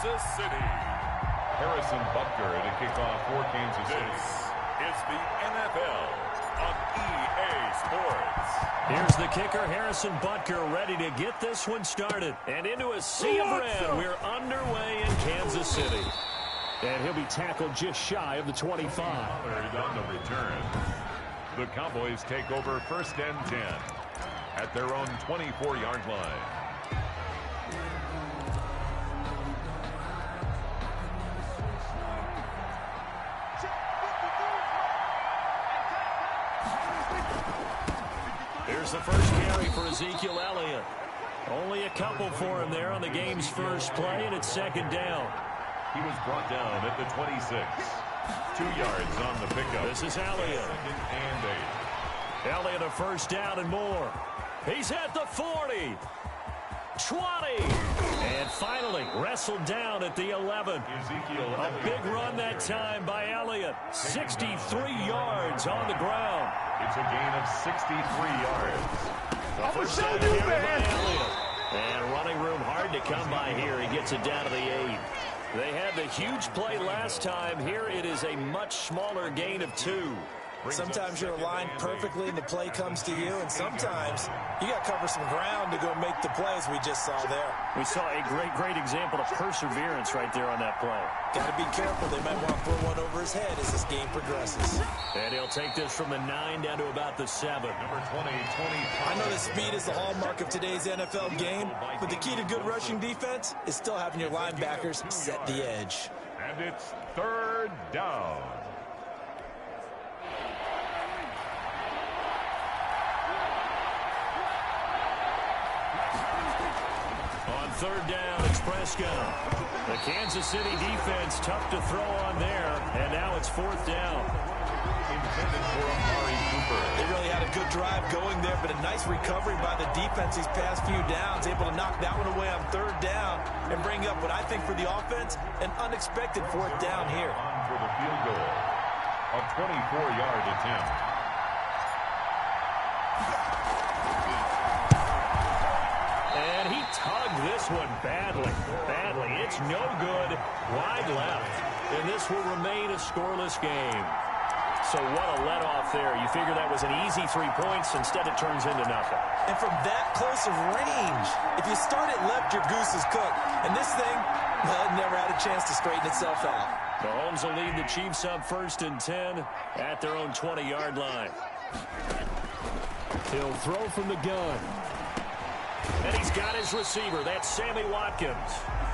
Kansas City. Harrison Butker to kick off for Kansas City. This is the NFL on EA Sports. Here's the kicker, Harrison Butker, ready to get this one started. And into a sea of red, we're underway in Kansas City. And he'll be tackled just shy of the 25. On the return. The Cowboys take over 1st and 10 at their own 24-yard line. Here's the first carry for Ezekiel Elliott. Only a couple for him there on the game's first play, and it's 2nd down. He was brought down at the 26. 2 yards on the pickup. This is Elliott. 2nd and 8. Elliott a first down and more. He's at the 40. 20. And finally wrestled down at the 11. A big run that time by Elliott. 63 yards on the ground. It's a gain of 63 yards. The first down carry by Elliott. And running room hard to come by here. He gets it down to the 8. They had the huge play last time. Here it is a much smaller gain of 2. Sometimes you're aligned perfectly and the play comes to you, and sometimes you got to cover some ground to go make the plays we just saw there. We saw a great example of perseverance right there on that play. Got to be careful. They might want to throw one over his head as this game progresses. And he'll take this from the 9 down to about the 7. Number 20. I know that speed is the hallmark of today's NFL game, but the key to good rushing defense is still having your linebackers set the edge. And it's 3rd down. On 3rd down, it's Prescott. The Kansas City defense tough to throw on there, and now it's 4th down. Intended for Amari Cooper. They really had a good drive going there, but a nice recovery by the defense these past few downs, able to knock that one away on 3rd down and bring up what I think for the offense, an unexpected 4th down here. On for the field goal. A 24-yard attempt. And he tugged this one badly. It's no good. Wide left. And this will remain a scoreless game. So what a let-off there. You figure that was an easy 3 points. Instead, it turns into nothing. And from that close of range, if you start it left, your goose is cooked. And this thing, well, it never had a chance to straighten itself out. Mahomes will lead the Chiefs up 1st and 10 at their own 20-yard line. He'll throw from the gun. And he's got his receiver. That's Sammy Watkins.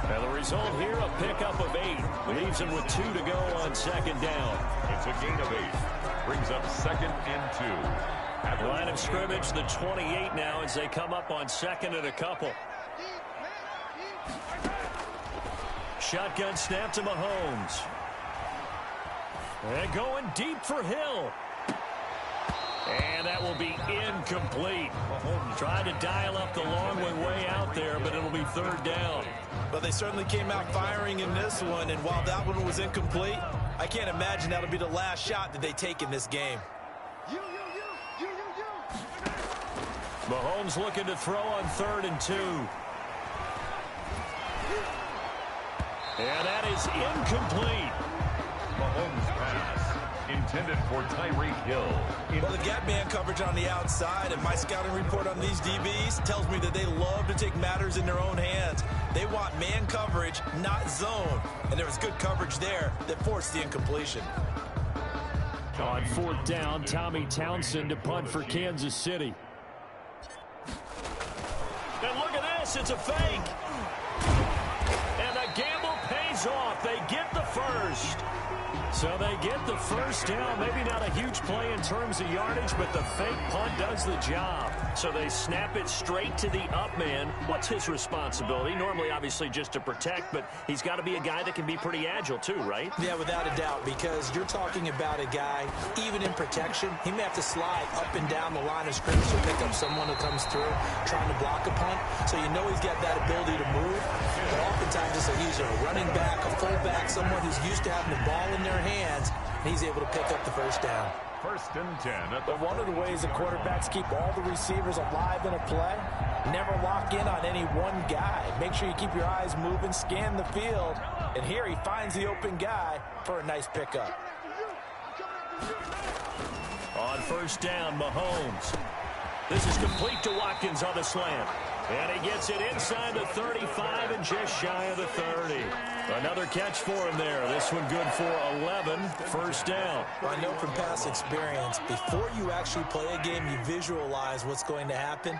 And the result here, a pickup of 8. Leaves him with 2 to go on 2nd down. It's a gain of 8. Brings up 2nd and 2. At the line of scrimmage, the 28 now as they come up on 2nd and a couple. Shotgun snap to Mahomes. And going deep for Hill. And that will be incomplete. Mahomes tried to dial up the long one way out there, but it'll be 3rd down. Well, they certainly came out firing in this one, and while that one was incomplete, I can't imagine that'll be the last shot that they take in this game. Mahomes looking to throw on 3rd and 2. And that is incomplete. Mahomes pass. Intended for Tyreek Hill. Well, they've got man coverage on the outside, and my scouting report on these DBs tells me that they love to take matters in their own hands. They want man coverage, not zone. And there was good coverage there that forced the incompletion. On 4th down, Tommy Townsend to punt for Kansas City. And look at this, it's a fake. And the gamble pays off. They get the first. So they get the first down. Maybe not a huge play in terms of yardage, but the fake punt does the job. So they snap it straight to the up man. What's his responsibility? Normally, obviously, just to protect, but he's got to be a guy that can be pretty agile too, right? Yeah, without a doubt, because you're talking about a guy, even in protection, he may have to slide up and down the line of scrimmage to pick up someone who comes through trying to block a punt. So you know he's got that ability to move. But oftentimes it's he's a running back, a fullback, someone who's used to having the ball in their hands, and he's able to pick up the first down. first and 10 at the But one of the ways the quarterbacks keep all the receivers alive in a play, never lock in on any one guy. Make sure you keep your eyes moving, scan the field, and here he finds the open guy for a nice pickup. On first down, Mahomes. This is complete to Watkins on the slant. And he gets it inside the 35 and just shy of the 30. Another catch for him there. This one good for 11. First down. Well, I know from past experience, before you actually play a game, you visualize what's going to happen.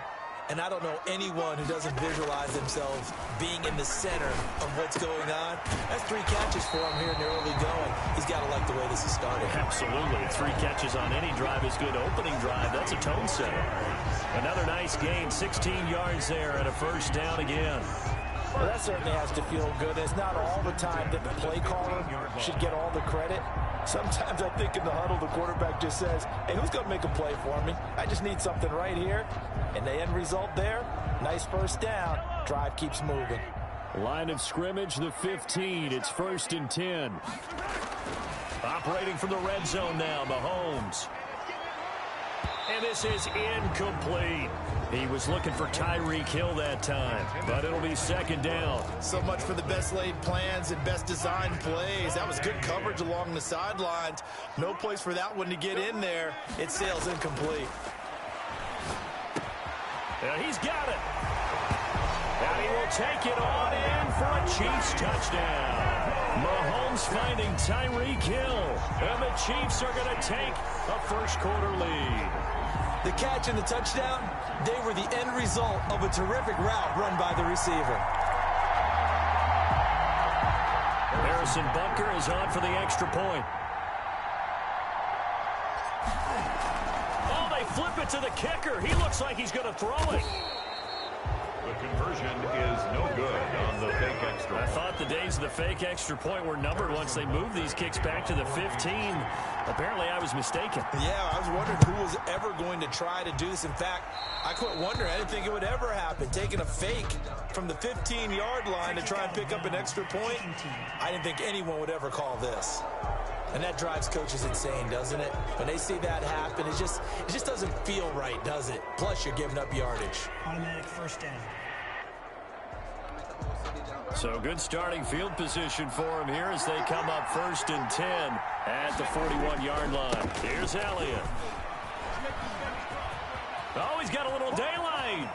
And I don't know anyone who doesn't visualize themselves being in the center of what's going on. That's 3 catches for him here in the early going. He's got to like the way this is starting. Absolutely. 3 catches on any drive is good. Opening drive, that's a tone setter. Another nice gain, 16 yards there and a first down again. Well, that certainly has to feel good. It's not all the time that the play caller should get all the credit. Sometimes I think in the huddle, the quarterback just says, hey, who's going to make a play for me? I just need something right here. And the end result there, nice first down. Drive keeps moving. Line of scrimmage, the 15. It's first and 10. Operating from the red zone now, Mahomes. And this is incomplete. He was looking for Tyreek Hill that time, but it'll be second down. So much for the best laid plans and best designed plays. That was good coverage along the sidelines. No place for that one to get in there. It sails incomplete. And he's got it. And he will take it on in for a Chiefs touchdown. Mahomes finding Tyreek Hill. And the Chiefs are going to take a first quarter lead. The catch and the touchdown, they were the end result of a terrific route run by the receiver. Harrison Bunker is on for the extra point. Oh, they flip it to the kicker. He looks like he's going to throw it. The conversion is no good on the fake extra. I thought the days of the fake extra point were numbered once they moved these kicks back to the 15. Apparently, I was mistaken. Yeah, I was wondering who was ever going to try to do this. In fact, I quit wondering. I didn't think it would ever happen. Taking a fake from the 15-yard line to try and pick up an extra point, I didn't think anyone would ever call this. And that drives coaches insane, doesn't it? When they see that happen, it just doesn't feel right, does it? Plus, you're giving up yardage. Automatic first down. So good starting field position for him here as they come up first and 10 at the 41-yard line. Here's Elliott. Oh, he's got a little daylight.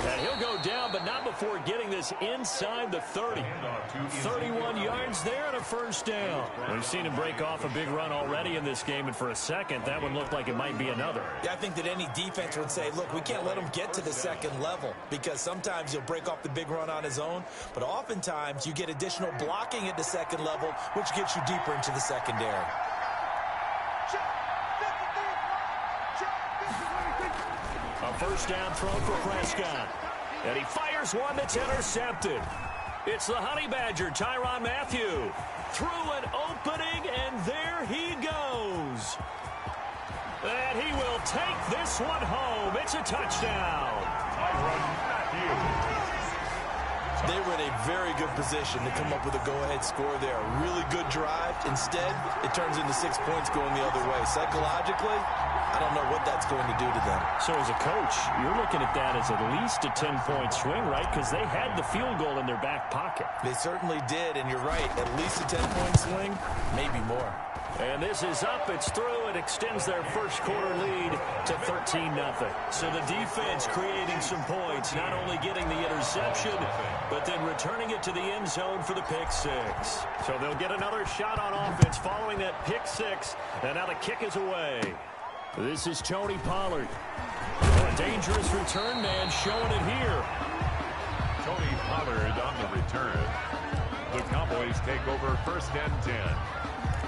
And he'll go down, but not before getting this inside the 30. 31 yards there and a first down. We've seen him break off a big run already in this game, and for a second, that one looked like it might be another. Yeah, I think that any defense would say, look, we can't let him get to the second level because sometimes he'll break off the big run on his own, but oftentimes you get additional blocking at the second level, which gets you deeper into the secondary. A first down throw for Prescott. And he fires one that's intercepted. It's the Honey Badger, Tyrann Mathieu. Through an opening, and there he goes. And he will take this one home. It's a touchdown. Tyrann Mathieu. They were in a very good position to come up with a go-ahead score there. A really good drive. Instead, it turns into 6 points going the other way. Psychologically, I don't know what that's going to do to them. So as a coach, you're looking at that as at least a 10-point swing, right? Because they had the field goal in their back pocket. They certainly did, and you're right. At least a 10-point swing, maybe more. And this is up. It's through. It extends their first quarter lead to 13-0. So the defense creating some points, not only getting the interception, but then returning it to the end zone for the pick six. So they'll get another shot on offense following that pick six. And now the kick is away. This is Tony Pollard. A dangerous return man showing it here. Tony Pollard on the return. The Cowboys take over first and 10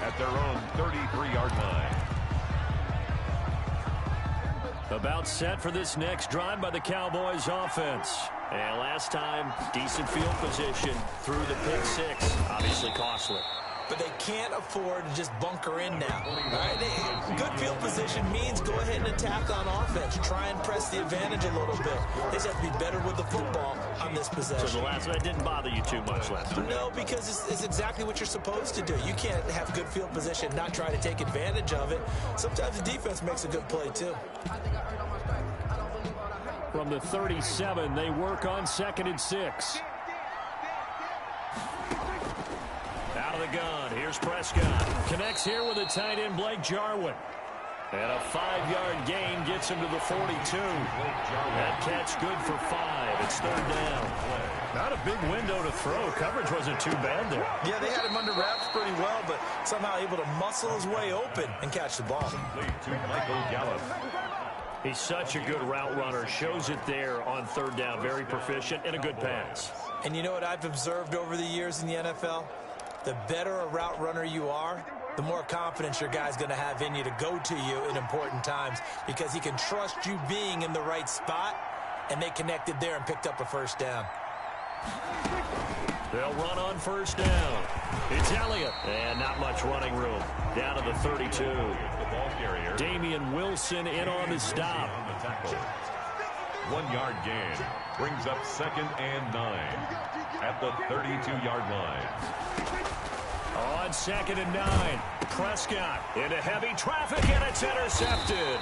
at their own 33-yard line. About set for this next drive by the Cowboys offense. And last time, decent field position through the pick six. Obviously costly. but they can't afford to just bunker in now. Right? Good field position means go ahead and attack on offense. Try and press the advantage a little bit. They just have to be better with the football on this possession. So the last one didn't bother you too much last time? No, because it's exactly what you're supposed to do. You can't have good field position and not try to take advantage of it. Sometimes the defense makes a good play, too. From the 37, they work on 2nd and 6. Out of the gun, here's Prescott. Connects here with the tight end, Blake Jarwin. And a 5-yard gain gets him to the 42. That catch good for 5. It's 3rd down. Not a big window to throw. Coverage wasn't too bad there. Yeah, they had him under wraps pretty well, but somehow able to muscle his way open and catch the ball. To Michael Gallup. He's such a good route runner. Shows it there on 3rd down. Very proficient and a good pass. And you know what I've observed over the years in the NFL? The better a route runner you are, the more confidence your guy's going to have in you to go to you in important times because he can trust you being in the right spot, and they connected there and picked up a 1st down. They'll run on 1st down. It's Elliott. And not much running room. Down to the 32. Damian Wilson in on the stop. 1-yard gain. Brings up 2nd and 9 at the 32-yard line. On 2nd and 9. Prescott into heavy traffic, and it's intercepted.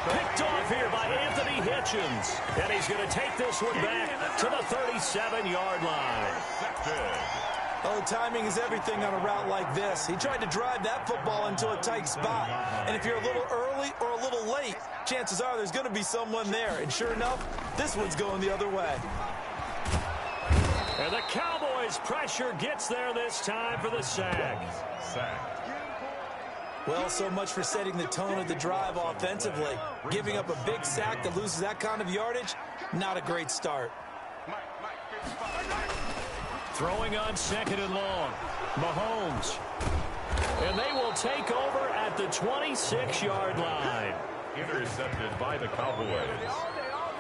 Picked off here by Anthony Hitchens. And he's going to take this one back to the 37-yard line. Oh, timing is everything on a route like this. He tried to drive that football into a tight spot. And if you're a little early or a little late, chances are there's going to be someone there. And sure enough, this one's going the other way. And the Cowboys' pressure gets there this time for the sack. Well, so much for setting the tone of the drive offensively. Giving up a big sack that loses that kind of yardage, not a great start. Throwing on 2nd and long. Mahomes. And they will take over at the 26-yard line. Intercepted by the Cowboys.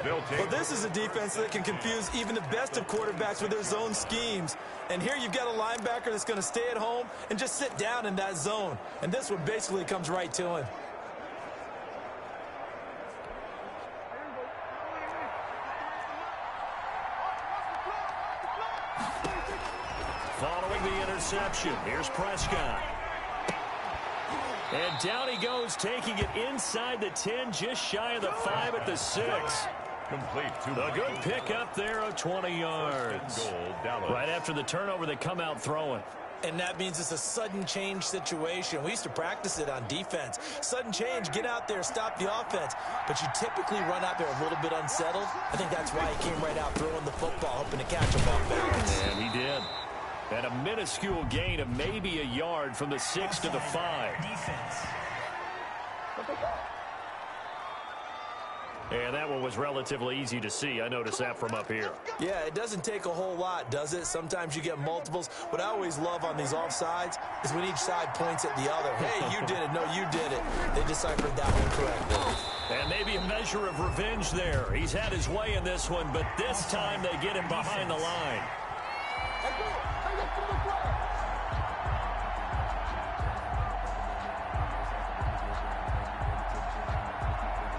Well, this is a defense that can confuse even the best of quarterbacks with their zone schemes. And here you've got a linebacker that's going to stay at home and just sit down in that zone. And this one basically comes right to him. Following the interception, here's Prescott. And down he goes, taking it inside the 10, just shy of the 5 at the 6. Complete to a good pick up there of 20 yards. Right after the turnover, they come out throwing. And that means it's a sudden change situation. We used to practice it on defense. Sudden change, get out there, stop the offense. But you typically run out there a little bit unsettled. I think that's why he came right out throwing the football, hoping to catch him off balance. And he did. At a minuscule gain of maybe a yard from the 6 to the 5. Defense. And that one was relatively easy to see. I noticed that from up here. Yeah, it doesn't take a whole lot, does it? Sometimes you get multiples. What I always love on these offsides is when each side points at the other. Hey, you did it. No, you did it. They deciphered that one correctly. And maybe a measure of revenge there. He's had his way in this one, but this time they get him behind the line.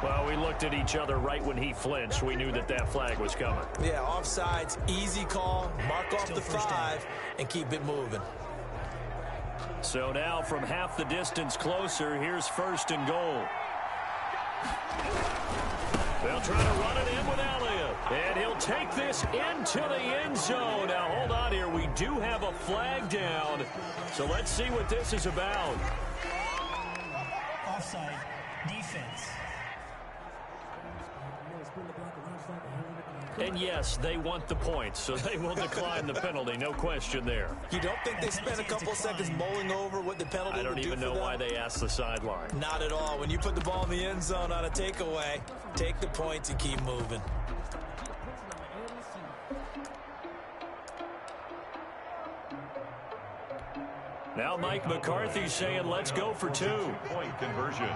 Well, we looked at each other right when he flinched. We knew that that flag was coming. Yeah, offsides, easy call, mark off the 5, and keep it moving. So now from half the distance closer, here's 1st and goal. They'll try to run it in with Elliott. And he'll take this into the end zone. Now, hold on here. We do have a flag down. So let's see what this is about. Offside. Defense. And yes, they want the points, so they will decline the penalty. No question there. You don't think they spent a couple of seconds mulling over what the penalty would do for them? I don't even know why they asked the sideline. Not at all. When you put the ball in the end zone on a takeaway, take the points and keep moving. Now Mike McCarthy saying, let's go for 2. Point conversion.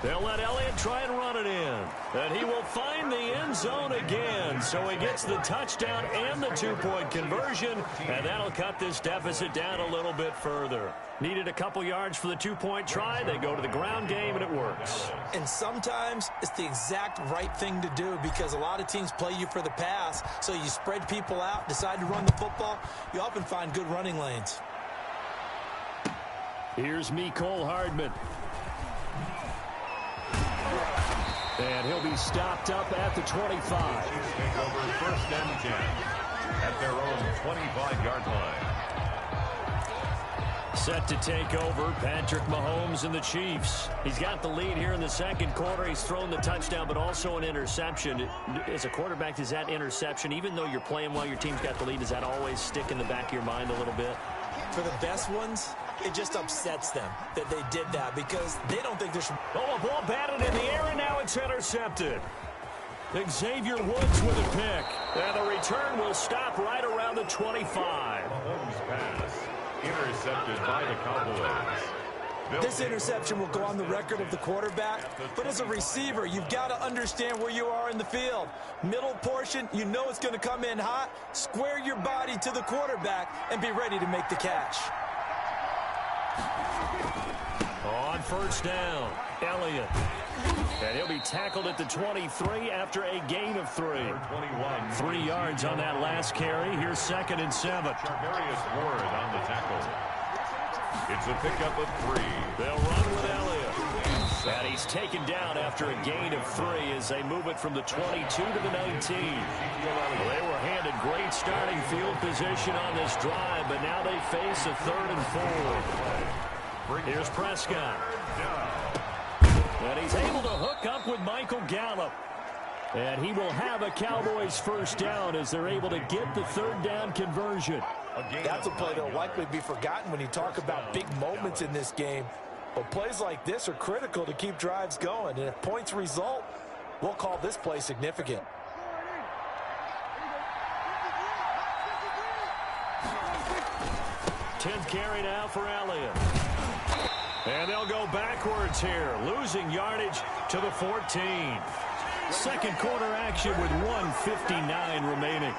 They'll let Elliott try and run it in. And he will find the end end zone again. So he gets the touchdown and the two-point conversion, and that'll cut this deficit down a little bit further. Needed a couple yards for the two-point try. They go to the ground game, and it works. And sometimes it's the exact right thing to do because a lot of teams play you for the pass. So you spread people out, decide to run the football. You often find good running lanes. Here's Mecole Hardman. And he'll be stopped up at the 25. Take over first and 10 at their own 25-yard line. Set to take over, Patrick Mahomes and the Chiefs. He's got the lead here in the second quarter. He's thrown the touchdown, but also an interception. As a quarterback, does that interception, even though you're playing while your team's got the lead, does that always stick in the back of your mind a little bit? For the best ones, it just upsets them that they did that because they don't think there should... Oh, a ball batted in the air, and now it's intercepted. Xavier Woods with a pick. And the return will stop right around the 25. Mahomes pass intercepted by the Cowboys. This interception will go on the record of the quarterback, but as a receiver, you've got to understand where you are in the field. Middle portion, you know it's going to come in hot. Square your body to the quarterback and be ready to make the catch. On first down, Elliott. And he'll be tackled at the 23 after a gain of 3. 3 yards on that last carry. Here's 2nd and 7. Charvarius Ward on the tackle. It's a pickup of 3. They'll run with Elliott. And he's taken down after a gain of 3 as they move it from the 22 to the 19. They were handed great starting field position on this drive, but now they face a 3rd and 4. Here's Prescott. And he's able to hook up with Michael Gallup. And he will have a Cowboys first down as they're able to get the 3rd down conversion. That's a play that'll likely be forgotten when you talk about big moments in this game. But plays like this are critical to keep drives going. And if points result, we'll call this play significant. Tenth carry now for Elliott. And they'll go backwards here, losing yardage to the 14. Second quarter action with 1:59 remaining.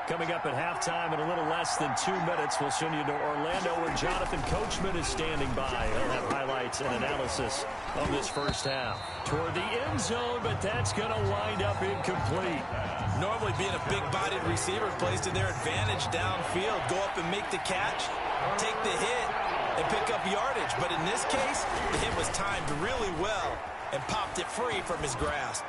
Coming up at halftime in a little less than 2 minutes, we'll send you to Orlando where Jonathan Coachman is standing by. He'll have highlights and analysis of this first half. Toward the end zone, but that's going to wind up incomplete. Normally being a big-bodied receiver plays to their advantage downfield. Go up and make the catch, take the hit, and pick up yardage. But in this case, the hit was timed really well and popped it free from his grasp.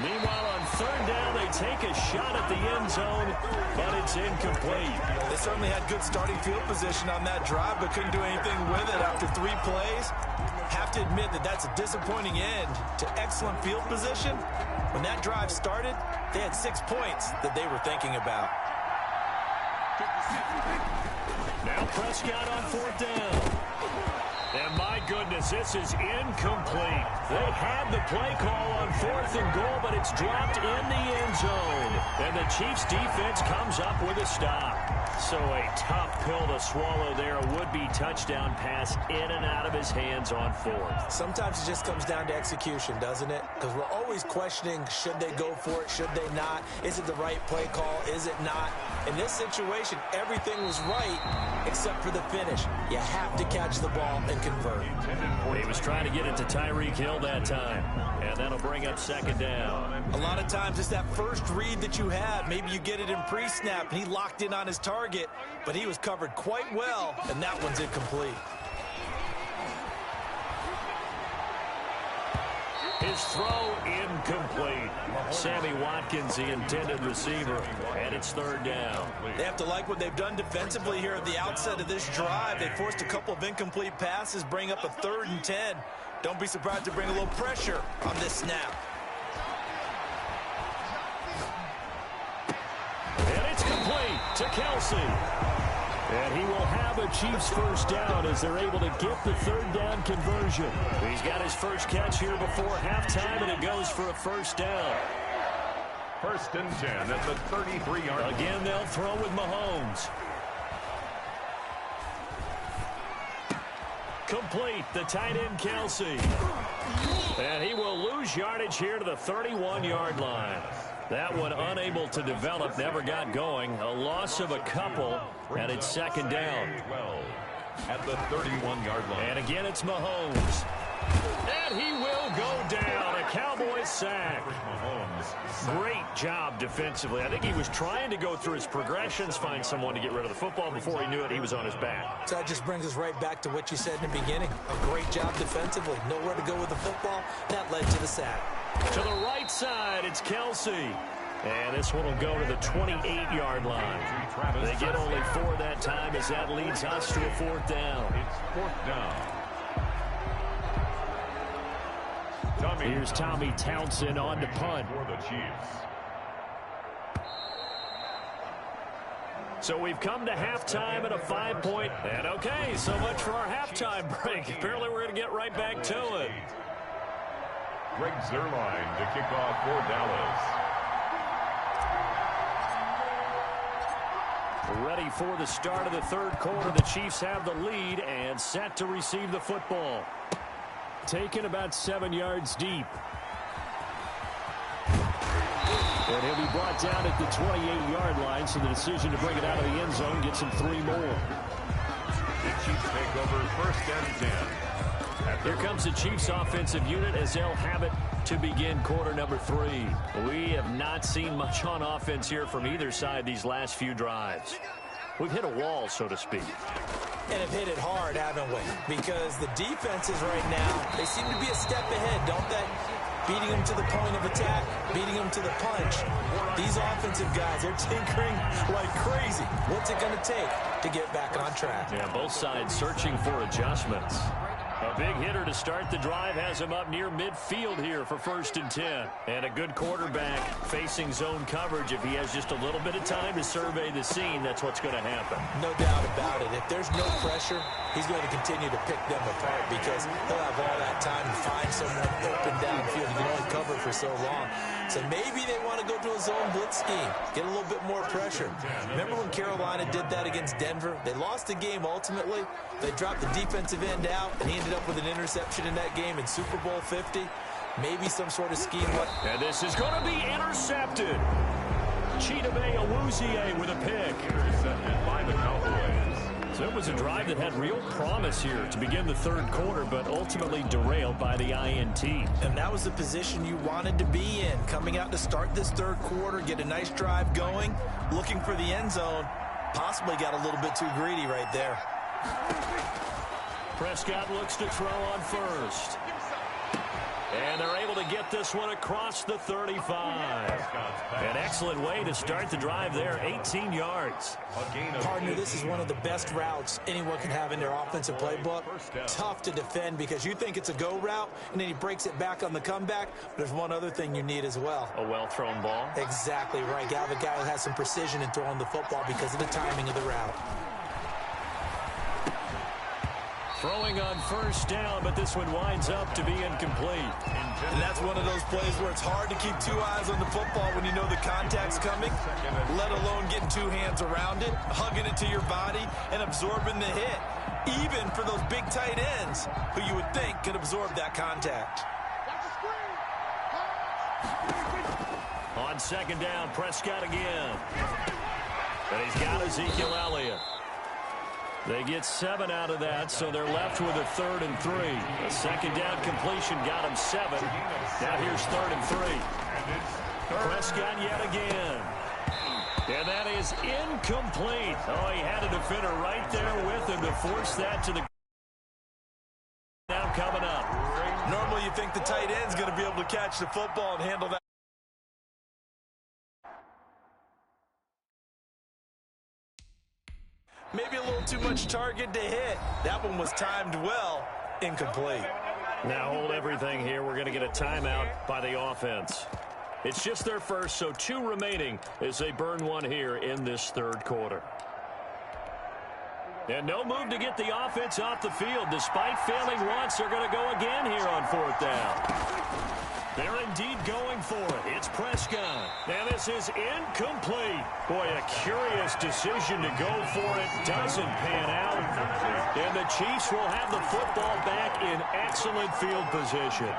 Meanwhile, on 3rd down, they take a shot at the end zone, but it's incomplete. They certainly had good starting field position on that drive, but couldn't do anything with it after 3 plays. Have to admit that that's a disappointing end to excellent field position. When that drive started, they had 6 points that they were thinking about. Now Prescott on 4th down. And my goodness, this is incomplete. They had the play call on 4th and goal, but it's dropped in the end zone. And the Chiefs defense comes up with a stop. So a tough pill to swallow there. A would-be touchdown pass in and out of his hands on 4th. Sometimes it just comes down to execution, doesn't it? Because we're always questioning, should they go for it, should they not? Is it the right play call, is it not? In this situation, everything was right except for the finish. You have to catch the ball and convert. He was trying to get it to Tyreek Hill that time. And that'll bring up 2nd down. A lot of times it's that first read that you have. Maybe you get it in pre-snap and he locked in on his target, but he was covered quite well, and that one's incomplete. His throw incomplete. Sammy Watkins, the intended receiver, and it's 3rd down. They have to like what they've done defensively here at the outset of this drive. They forced a couple of incomplete passes, bring up a 3rd and 10. Don't be surprised to bring a little pressure on this snap. And it's complete to Kelsey. And he will have a Chiefs first down as they're able to get the 3rd down conversion. He's got his first catch here before halftime, and it goes for a first down. First and 10 at the 33-yard line. Again, they'll throw with Mahomes. Complete, the tight end Kelsey. And he will lose yardage here to the 31-yard line. That one unable to develop, never got going. A loss of a couple, and it's second down. At the 31-yard line. And again, it's Mahomes. And he will go down. A Cowboys sack. Great job defensively. I think he was trying to go through his progressions, find someone to get rid of the football. Before he knew it, he was on his back. So that just brings us right back to what you said in the beginning. A great job defensively. Nowhere to go with the football. That led to the sack. To the right side, it's Kelsey. And this one will go to the 28-yard line. They get only 4 that time as that leads us to a fourth down. It's fourth down. Here's Tommy Townsend on to punt. For the Chiefs. So we've come to halftime at a 5-point. And okay, so much for our halftime break. Apparently we're going to get right back to it. Greg Zuerlein to kick off for Dallas. Ready for the start of the third quarter. The Chiefs have the lead and set to receive the football. Taken about 7 yards deep. And he'll be brought down at the 28-yard line, so the decision to bring it out of the end zone gets him 3 more. The Chiefs take over first and 10. Here comes the Chiefs offensive unit as they'll have it to begin quarter number 3. We have not seen much on offense here from either side these last few drives. We've hit a wall, so to speak. And have hit it hard, haven't we? Because the defenses right now, they seem to be a step ahead, don't they? Beating them to the point of attack, beating them to the punch. These offensive guys, they're tinkering like crazy. What's it going to take to get back on track? Yeah, both sides searching for adjustments. A big hitter to start the drive has him up near midfield here for first and 10. And a good quarterback facing zone coverage. If he has just a little bit of time to survey the scene, that's what's going to happen. No doubt about it. If there's no pressure, he's going to continue to pick them apart because he'll have all that time to find someone open downfield. He can only cover for so long. So maybe they want to go to a zone blitz scheme, get a little bit more pressure. Remember when Carolina did that against Denver? They lost the game ultimately. They dropped the defensive end out, and he ended up with an interception in that game in Super Bowl 50. Maybe some sort of scheme. And this is going to be intercepted. Chidobe Awuzie with a pick. Intercepted by the Cowboys. So it was a drive that had real promise here to begin the third quarter, but ultimately derailed by the INT. And that was the position you wanted to be in. Coming out to start this third quarter, get a nice drive going, looking for the end zone. Possibly got a little bit too greedy right there. Prescott looks to throw on first. And they're able to get this one across the 35. An excellent way to start the drive there, 18 yards. Partner, this is one of the best routes anyone can have in their offensive playbook. Tough to defend because you think it's a go route, and then he breaks it back on the comeback. There's one other thing you need as well. A well-thrown ball. Exactly right. You have a guy who has some precision in throwing the football because of the timing of the route. Throwing on first down, but this one winds up to be incomplete. And that's one of those plays where it's hard to keep 2 eyes on the football when you know the contact's coming, let alone getting 2 hands around it, hugging it to your body, and absorbing the hit, even for those big tight ends who you would think could absorb that contact. On second down, Prescott again. And he's got Ezekiel Elliott. They get 7 out of that, so they're left with a 3rd and 3. A second down completion got him 7. Now here's 3rd and 3. Prescott yet again. And that is incomplete. Oh, he had a defender right there with him to force that to the now coming up. Normally you think the tight end's going to be able to catch the football and handle that. Maybe a little too much target to hit. That one was timed well. Incomplete. Now hold everything here. We're going to get a timeout by the offense. It's just their first, so 2 remaining as they burn one here in this third quarter. And no move to get the offense off the field. Despite failing once, they're going to go again here on 4th down. They're indeed going for it. It's Prescott. And this is incomplete. Boy, a curious decision to go for it. Doesn't pan out. And the Chiefs will have the football back in excellent field position.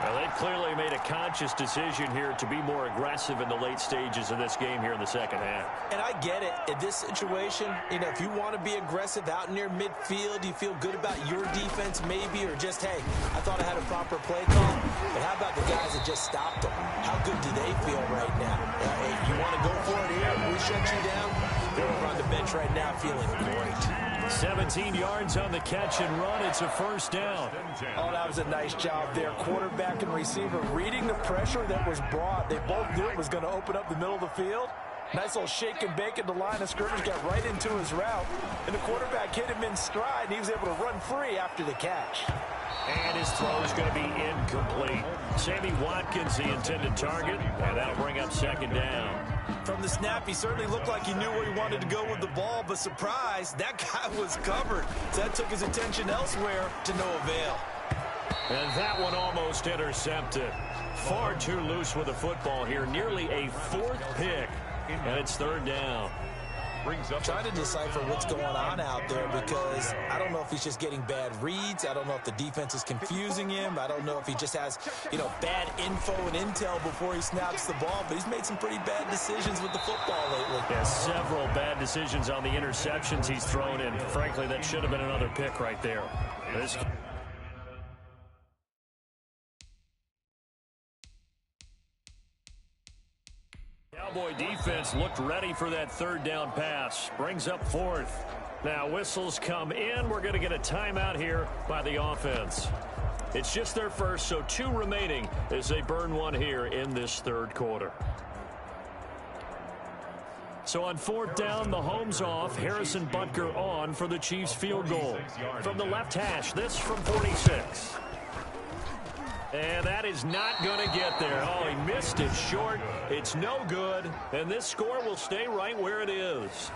Well, they clearly made a conscious decision here to be more aggressive in the late stages of this game here in the second half. And I get it. In this situation, if you want to be aggressive out near midfield, you feel good about your defense maybe, or just, hey, I thought I had a proper play call. But how about the guys that just stopped them? How good do they feel right now? Hey, you want to go for it here? We shut you down? They're over on the bench right now feeling great. 17 yards on the catch and run. It's a first down. Oh, that was a nice job there. Quarterback and receiver reading the pressure that was brought. They both knew it was going to open up the middle of the field. Nice little shake and bake at the line of scrimmage. Got right into his route. And the quarterback hit him in stride, and he was able to run free after the catch. And his throw is going to be incomplete. Sammy Watkins, the intended target, and that'll bring up second down. From the snap, he certainly looked like he knew where he wanted to go with the ball, but surprise, that guy was covered. So that took his attention elsewhere to no avail. And that one almost intercepted. Far too loose with the football here. Nearly a fourth pick, and it's third down. Trying to decipher what's going on out there, because I don't know if he's just getting bad reads. I don't know if the defense is confusing him. I don't know if he just has, bad info and intel before he snaps the ball. But he's made some pretty bad decisions with the football lately. Yeah, several bad decisions on the interceptions he's thrown in. Frankly, that should have been another pick right there. Cowboy defense looked ready for that third down pass. Brings up fourth. Now whistles come in. We're going to get a timeout here by the offense. It's just their first, so 2 remaining as they burn one here in this third quarter. So on fourth down, the home's off. Harrison Butker on for the Chiefs field goal. From the left hash, this from 46. And that is not going to get there. Oh, he missed it short. It's no good. And this score will stay right where it is.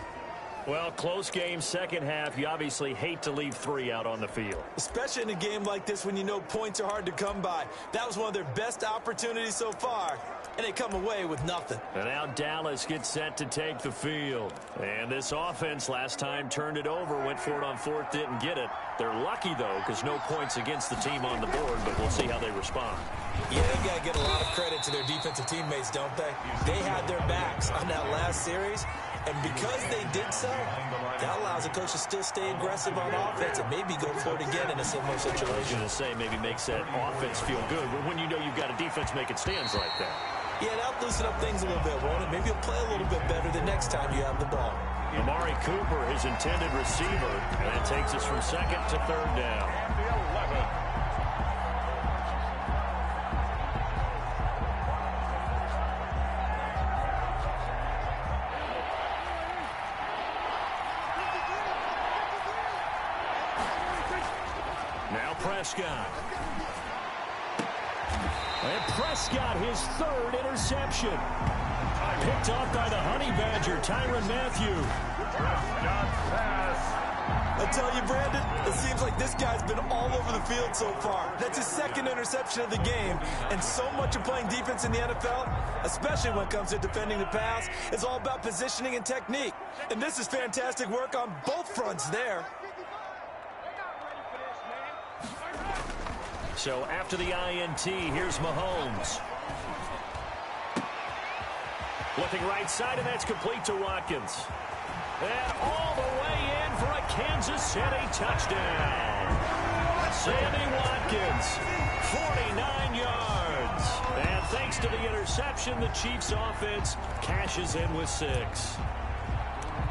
Well, close game, second half. You obviously hate to leave 3 out on the field. Especially in a game like this when you know points are hard to come by. That was one of their best opportunities so far, and they come away with nothing. And now Dallas gets set to take the field. And this offense last time turned it over, went for it on fourth, didn't get it. They're lucky, though, because no points against the team on the board, but we'll see how they respond. Yeah, they got to get a lot of credit to their defensive teammates, don't they? They had their backs on that last series. And because they did so, that allows the coach to still stay aggressive on offense and maybe go for it again in a similar situation. I was going to say maybe makes that offense feel good when you know you've got a defense making stands like that. Yeah, that'll loosen up things a little bit, won't it? Maybe you'll play a little bit better the next time you have the ball. Amari Cooper, his intended receiver, and it takes us from second to third down. Prescott. And Prescott, his third interception. Picked off by the Honey Badger, Tyrann Mathieu. I tell you, Brandon, it seems like this guy's been all over the field so far. That's his second interception of the game. And so much of playing defense in the NFL, especially when it comes to defending the pass, is all about positioning and technique. And this is fantastic work on both fronts there. So after the INT, here's Mahomes. Looking right side, and that's complete to Watkins. And all the way in for a Kansas City touchdown. Sammy Watkins, 49 yards. And thanks to the interception, the Chiefs offense cashes in with 6.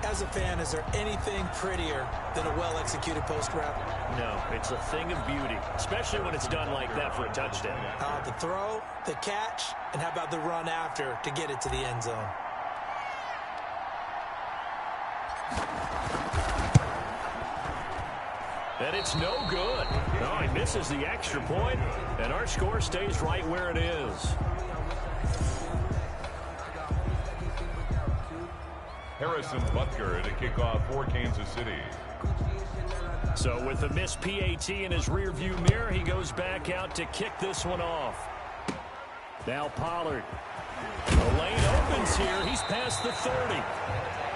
As a fan, is there anything prettier than a well-executed post route? No, it's a thing of beauty, especially when it's done like that for a touchdown. The throw, the catch, and how about the run after to get it to the end zone? And it's no good. No, he misses the extra point, and our score stays right where it is. Harrison Butker to kick off for Kansas City. So with the missed PAT in his rearview mirror, he goes back out to kick this one off. Now Pollard. The lane opens here. He's past the 30.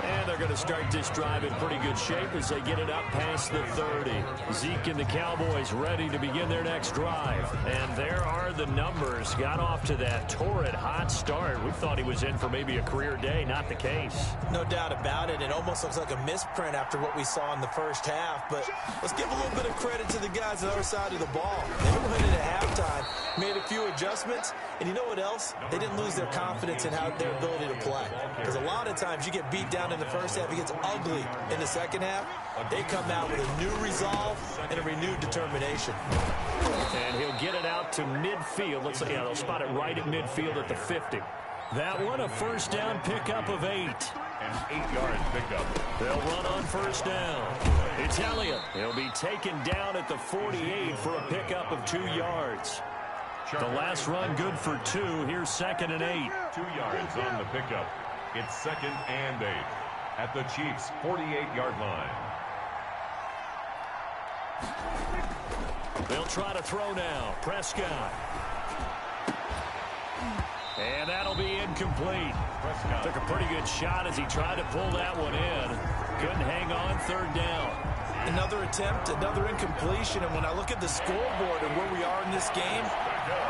And they're going to start this drive in pretty good shape as they get it up past the 30. Zeke and the Cowboys ready to begin their next drive. And there are the numbers. Got off to that torrid hot start. We thought he was in for maybe a career day. Not the case. No doubt about it. It almost looks like a misprint after what we saw in the first half. But let's give a little bit of credit to the guys on the other side of the ball. They went in at halftime, made a few adjustments. And you know what else? They didn't lose their confidence in how their ability to play. Because a lot of times you get beat down in the first half, it gets ugly in the second half. They come out with a new resolve and a renewed determination. And he'll get it out to midfield. Let's say, yeah, they'll spot it right at midfield at the 50. That one, a first down pickup of 8. An 8-yard pickup. They'll run on first down. It's Elliott. He'll be taken down at the 48 for a pickup of 2 yards. The last run good for 2. Here's 2nd and 8. 2 yards on the pickup. It's 2nd and 8 at the Chiefs' 48-yard line. They'll try to throw now. Prescott. And that'll be incomplete. Prescott took a pretty good shot as he tried to pull that one in. Couldn't hang on. 3rd down. Another attempt, another incompletion. And when I look at the scoreboard and where we are in this game,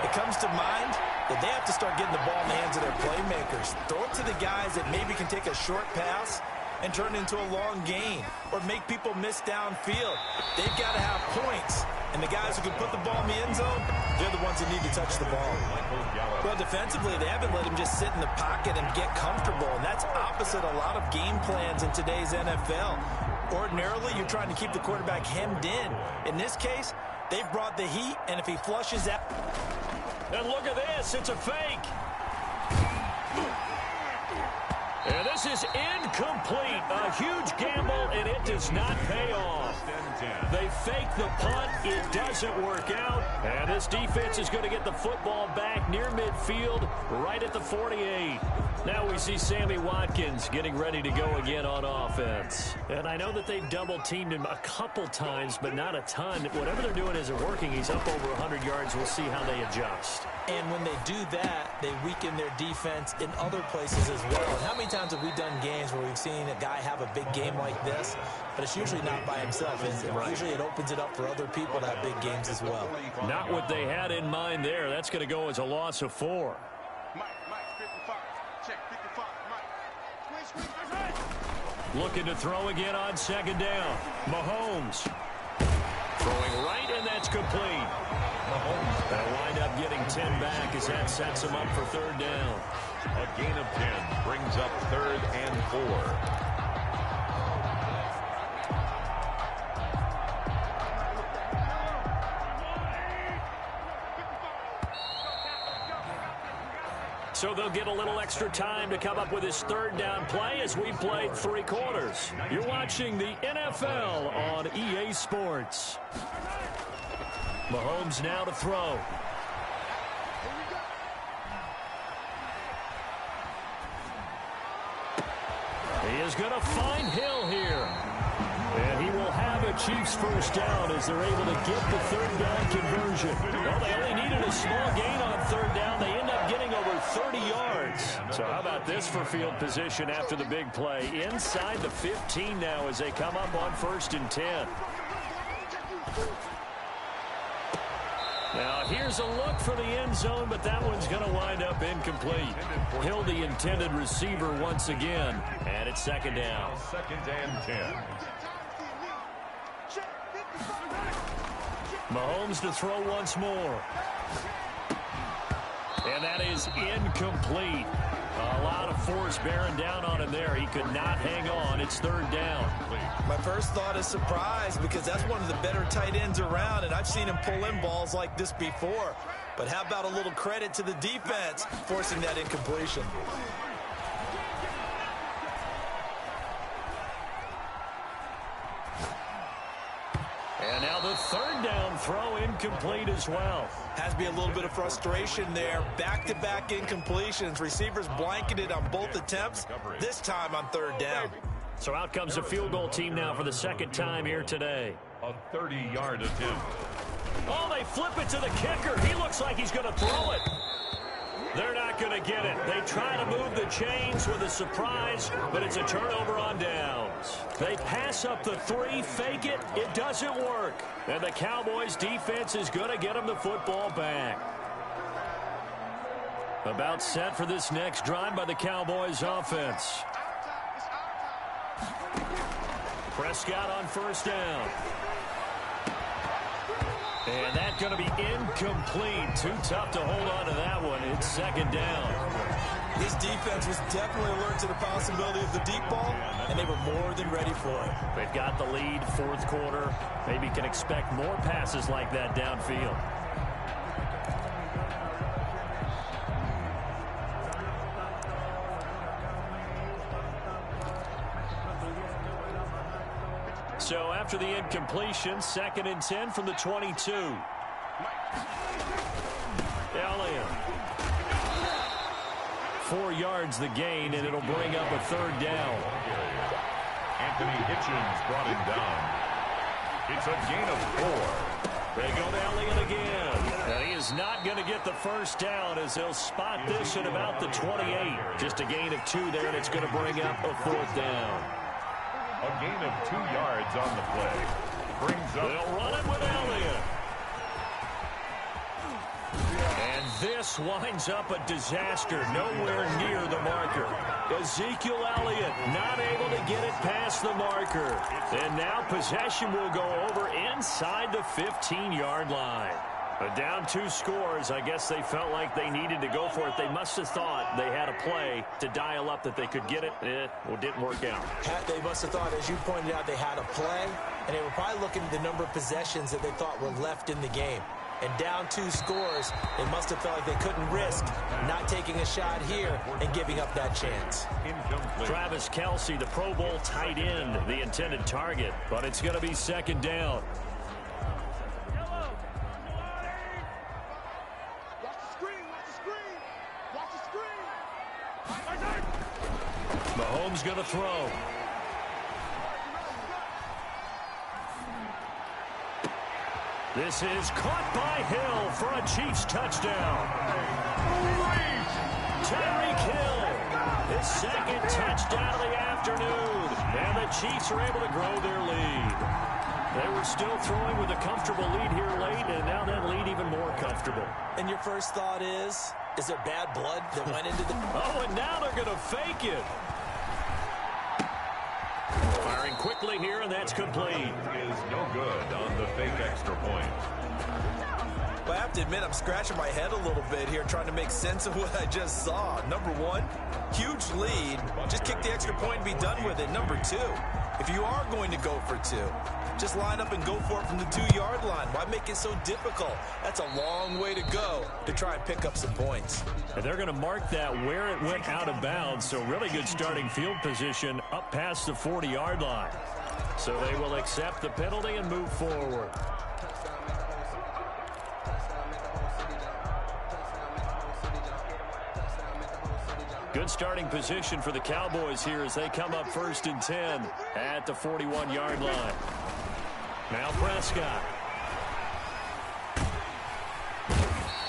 it comes to mind that they have to start getting the ball in the hands of their playmakers. Throw it to the guys that maybe can take a short pass and turn it into a long gain or make people miss downfield. They've got to have points. And the guys who can put the ball in the end zone, they're the ones that need to touch the ball. Well, defensively, they haven't let him just sit in the pocket and get comfortable. And that's opposite a lot of game plans in today's NFL. Ordinarily, you're trying to keep the quarterback hemmed in. In this case, they brought the heat, and if he flushes out... And look at this. It's a fake. And this is incomplete. A huge gamble, and it does not pay off. They fake the punt. It doesn't work out. And this defense is going to get the football back near midfield, right at the 48. Now we see Sammy Watkins getting ready to go again on offense. And I know that they've double-teamed him a couple times, but not a ton. Whatever they're doing isn't working. He's up over 100 yards. We'll see how they adjust. And when they do that, they weaken their defense in other places as well. And how many times have we done games where we've seen a guy have a big game like this, but it's usually not by himself, is it? Right. Usually it opens it up for other people to have big games as well. Not what they had in mind there. That's going to go as a loss of 4. Looking to throw again on 2nd down. Mahomes. Throwing right, and that's complete. Mahomes. They'll wind up getting 10 back as that sets him up for 3rd down. A gain of 10 brings up 3rd and 4. So they'll get a little extra time to come up with his 3rd down play as we played 3 quarters. You're watching the NFL on EA Sports. Mahomes now to throw. He is going to find Hill here. And he will have a Chiefs 1st down as they're able to get the 3rd down conversion. Well, they only needed a small gain on 3rd down. They end up getting over 30 yards. So how about this for field position after the big play? Inside the 15 now as they come up on 1st and 10. Now, here's a look for the end zone, but that one's going to wind up incomplete. Hill, the intended receiver once again, and it's 2nd down. 2nd and 10. Mahomes to throw once more. And that is incomplete. A lot of force bearing down on him there. He could not hang on. It's 3rd down. My first thought is surprise because that's one of the better tight ends around, and I've seen him pull in balls like this before. But how about a little credit to the defense forcing that incompletion? And now the 3rd down throw incomplete as well. Has to be a little bit of frustration there. Back-to-back incompletions. Receivers blanketed on both attempts, this time on 3rd down. So out comes the field goal team now for the 2nd time here today. A 30-yard attempt. Oh, they flip it to the kicker. He looks like he's going to throw it. They're not going to get it. They try to move the chains with a surprise, but it's a turnover on downs. They pass up the 3, fake it. It doesn't work. And the Cowboys defense is going to get them the football back. About set for this next drive by the Cowboys offense. Prescott on first down. And that's going to be incomplete. Too tough to hold on to that one. It's second down. This defense was definitely alert to the possibility of the deep ball, and they were more than ready for it. They've got the lead, fourth quarter. Maybe can expect more passes like that downfield. So after the incompletion, 2nd and 10 from the 22. Elliott. 4 yards the gain, and it'll bring up a 3rd down. Anthony Hitchens brought him down. It's a gain of 4. They go to Elliott again. And he is not going to get the first down as they'll spot this at about the 28. Just a gain of 2 there, and it's going to bring up a 4th down. A gain of 2 yards on the play. Brings up. They'll run it with Elliott. And this winds up a disaster. Nowhere near the marker. Ezekiel Elliott not able to get it past the marker. And now possession will go over inside the 15-yard line. But down 2 scores, I guess they felt like they needed to go for it. They must have thought they had a play to dial up that they could get it. It didn't work out. They must have thought, as you pointed out, they had a play, and they were probably looking at the number of possessions that they thought were left in the game. And down 2 scores, they must have felt like they couldn't risk not taking a shot here and giving up that chance. Travis Kelce, the Pro Bowl tight end, the intended target. But it's going to be 2nd down. Mahomes going to throw. This is caught by Hill for a Chiefs touchdown. Tyreek Hill, his 2nd touchdown of the afternoon. And the Chiefs are able to grow their lead. They were still throwing with a comfortable lead here late, and now that lead even more comfortable. And your first thought is there bad blood that went into the... Oh, and now they're going to fake it. Firing quickly here, and that's complete. Is no good on the fake extra point. Well, I have to admit, I'm scratching my head a little bit here trying to make sense of what I just saw. Number 1, huge lead. Just kick the extra point and be done with it. Number 2, if you are going to go for 2, just line up and go for it from the 2-yard line. Why make it so difficult? That's a long way to go to try and pick up some points. And they're going to mark that where it went out of bounds, so really good starting field position up past the 40-yard line. So they will accept the penalty and move forward. Good starting position for the Cowboys here as they come up 1st and 10 at the 41-yard line. Now Prescott.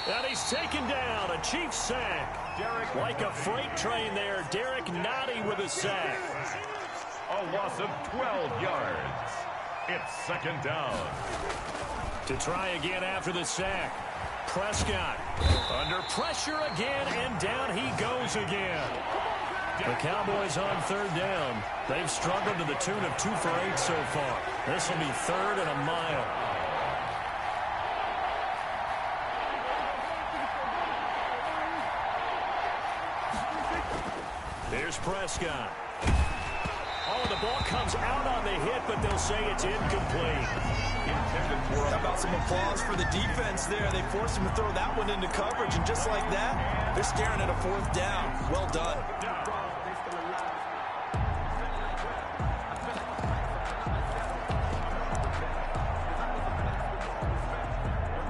And he's taken down. A Chiefs sack. Like a freight train there. Derek Nottie with a sack. A loss of 12 yards. It's 2nd down. To try again after the sack. Prescott under pressure again, and down he goes again. The Cowboys on 3rd down. They've struggled to the tune of 2 for 8 so far. This will be 3rd and a mile. Here's Prescott. Oh, the ball comes out on the hit, but they'll say it's incomplete. How about some applause for the defense there? They forced him to throw that one into coverage, and just like that, they're staring at a 4th down. Well done.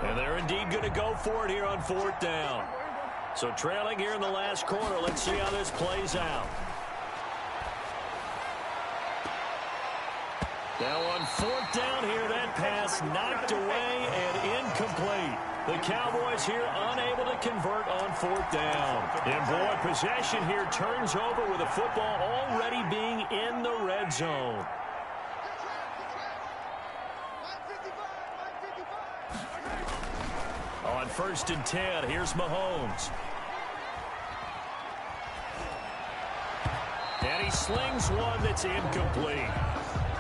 And they're indeed going to go for it here on 4th down. So trailing here in the last quarter. Let's see how this plays out. Now on 4th down here, that pass knocked away and incomplete. The Cowboys here unable to convert on 4th down. And boy, possession here turns over with the football already being in the red zone. On 1st and 10, here's Mahomes. And he slings one that's incomplete.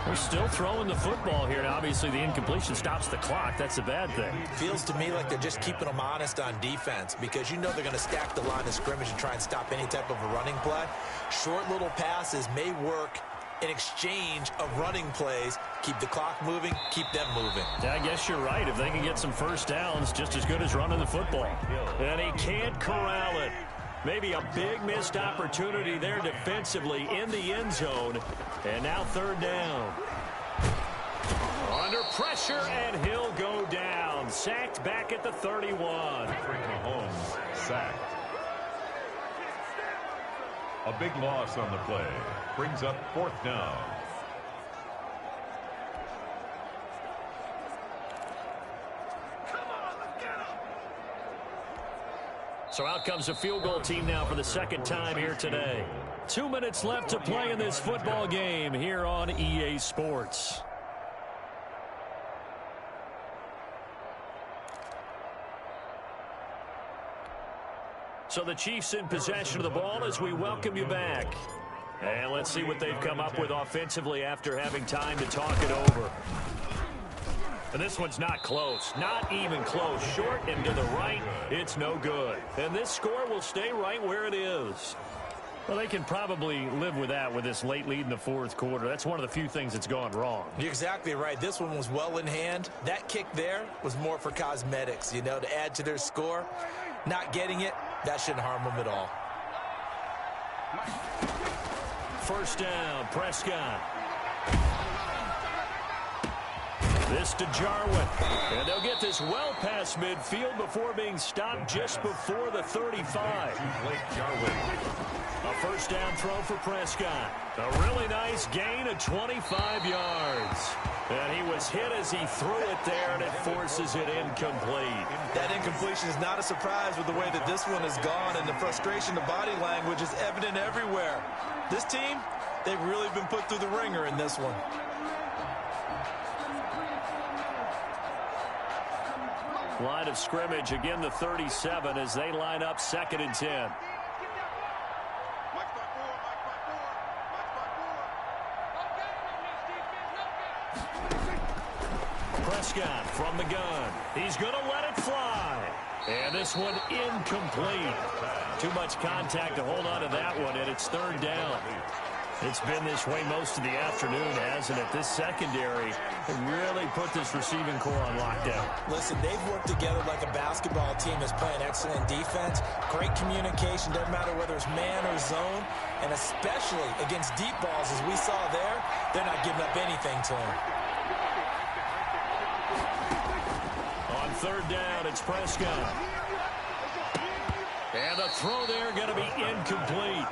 We're still throwing the football here, and obviously the incompletion stops the clock. That's a bad thing. Feels to me like they're just keeping them honest on defense because you know they're going to stack the line of scrimmage and try and stop any type of a running play. Short little passes may work in exchange of running plays. Keep the clock moving, keep them moving. Yeah, I guess you're right. If they can get some first downs, just as good as running the football. And he can't corral it. Maybe a big missed opportunity there defensively in the end zone. And now 3rd down. Under pressure, and he'll go down. Sacked back at the 31. Mahomes sacked. A big loss on the play. Brings up 4th down. So out comes a field goal team now for the 2nd time here today. 2 minutes left to play in this football game here on EA Sports. So the Chiefs in possession of the ball as we welcome you back. And let's see what they've come up with offensively after having time to talk it over. And this one's not close. Not even close. Short and to the right. It's no good. And this score will stay right where it is. Well, they can probably live with that with this late lead in the 4th quarter. That's one of the few things that's gone wrong. You're exactly right. This one was well in hand. That kick there was more for cosmetics, you know, to add to their score. Not getting it, that shouldn't harm them at all. 1st down, Prescott. This to Jarwin. And they'll get this well past midfield before being stopped just before the 35. A 1st down throw for Prescott. A really nice gain of 25 yards. And he was hit as he threw it there, and it forces it incomplete. That incompletion is not a surprise with the way that this one has gone, and the frustration, the body language is evident everywhere. This team, they've really been put through the ringer in this one. Line of scrimmage, again the 37 as they line up 2nd and 10. Prescott from the gun. He's going to let it fly. And this one incomplete. Too much contact to hold on to that one, and it's 3rd down. It's been this way most of the afternoon, hasn't it? This secondary really put this receiving core on lockdown. Listen, they've worked together like a basketball team that's playing excellent defense. Great communication, doesn't matter whether it's man or zone. And especially against deep balls, as we saw there, they're not giving up anything to them. On 3rd down, it's Prescott. And the throw there going to be incomplete.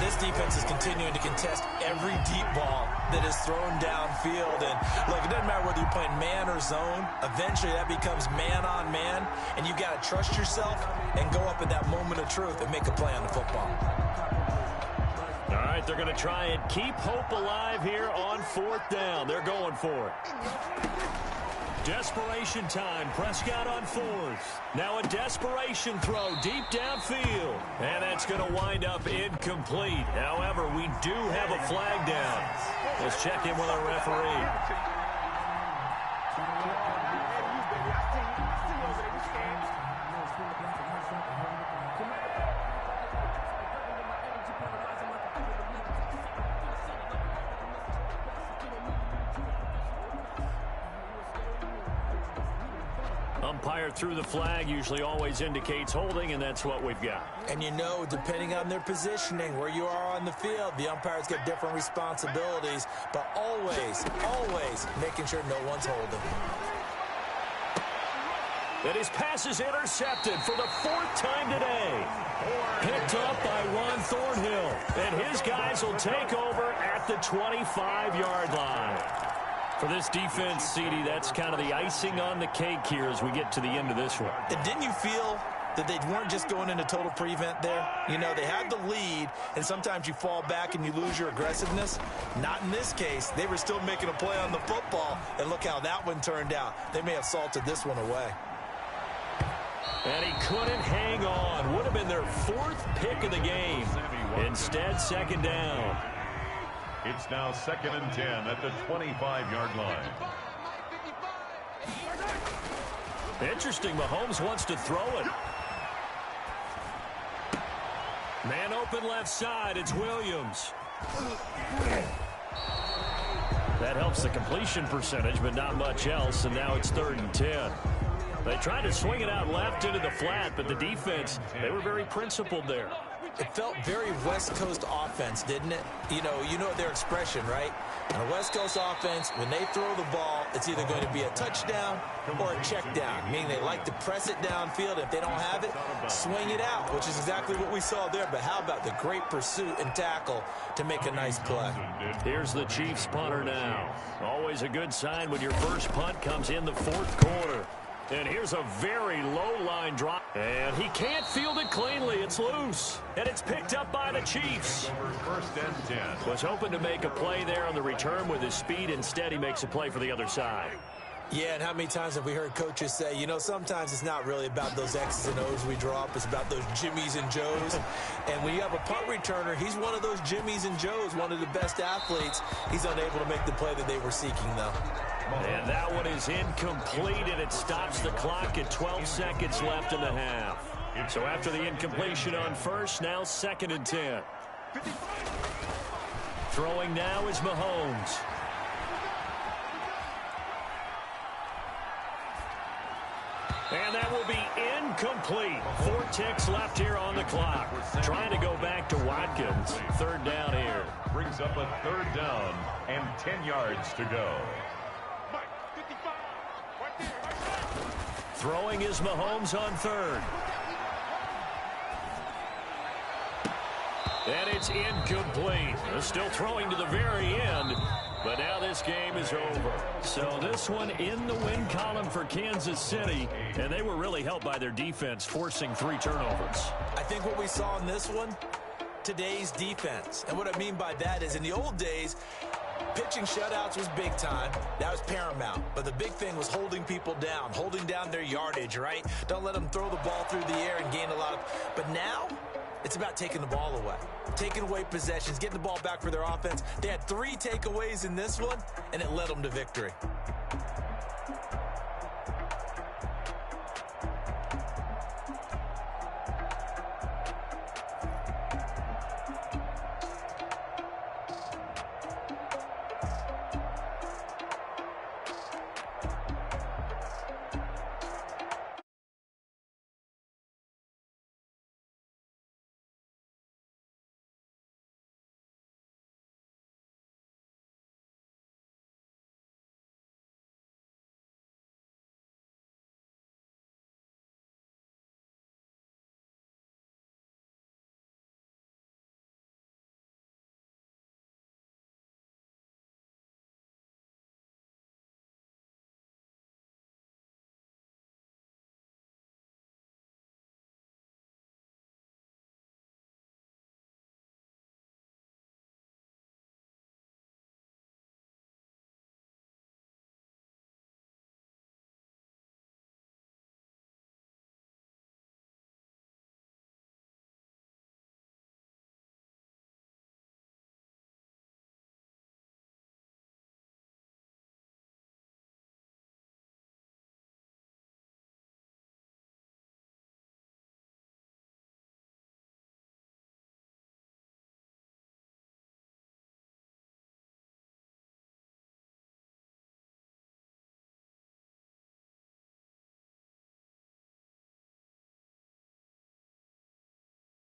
This defense is continuing to contest every deep ball that is thrown downfield. And, look, it doesn't matter whether you're playing man or zone. Eventually, that becomes man-on-man. And you got to trust yourself and go up at that moment of truth and make a play on the football. All right, they're going to try and keep hope alive here on 4th down. They're going for it. Desperation time. Prescott on 4th. Now a desperation throw deep downfield. And that's going to wind up incomplete. However, we do have a flag down. Let's check in with our referee. Umpire through the flag usually always indicates holding, and that's what we've got. And you know, depending on their positioning, where you are on the field, the umpires get different responsibilities, but always, always making sure no one's holding. And his pass is intercepted for the 4th time today. Picked up by Ron Thornhill. And his guys will take over at the 25-yard line. For this defense, CD, that's kind of the icing on the cake here as we get to the end of this one. And didn't you feel that they weren't just going into total prevent there? You know, they had the lead, and sometimes you fall back and you lose your aggressiveness. Not in this case. They were still making a play on the football, and look how that one turned out. They may have salted this one away. And he couldn't hang on. Would have been their 4th pick of the game. Instead, second down. It's now 2nd and 10 at the 25-yard line. Interesting, Mahomes wants to throw it. Man open left side, it's Williams. That helps the completion percentage, but not much else, and now it's 3rd and 10. They tried to swing it out left into the flat, but the defense, they were very principled there. It felt very West Coast offense, didn't it? You know their expression, right? On a West Coast offense, when they throw the ball, it's either going to be a touchdown or a check down, meaning they like to press it downfield. If they don't have it, swing it out, which is exactly what we saw there. But how about the great pursuit and tackle to make a nice play? Here's the Chiefs punter now. Always a good sign when your first punt comes in the 4th quarter. And here's a very low line drop. And he can't field it cleanly. It's loose. And it's picked up by the Chiefs. 1st and 10. Was hoping to make a play there on the return with his speed. Instead, he makes a play for the other side. Yeah, and how many times have we heard coaches say, you know, sometimes it's not really about those X's and O's we draw up. It's about those Jimmies and Joes. And when you have a punt returner, he's one of those Jimmies and Joes, one of the best athletes. He's unable to make the play that they were seeking, though. And that one is incomplete, and it stops the clock at 12 seconds left in the half. So after the incompletion on first, now 2nd and 10. Throwing now is Mahomes. And that will be incomplete. 4 ticks left here on the clock. Trying to go back to Watkins. 3rd down here. Brings up a 3rd down and 10 yards to go. Throwing is Mahomes on 3rd. And it's incomplete. Still throwing to the very end. But now this game is over. So this one in the win column for Kansas City. And they were really helped by their defense, forcing 3 turnovers. I think what we saw in this one, today's defense. And what I mean by that is in the old days, pitching shutouts was big time. That was paramount. But the big thing was holding people down, holding down their yardage, right? Don't let them throw the ball through the air and gain a lot of... But now, it's about taking the ball away. Taking away possessions, getting the ball back for their offense. They had 3 takeaways in this one, and it led them to victory.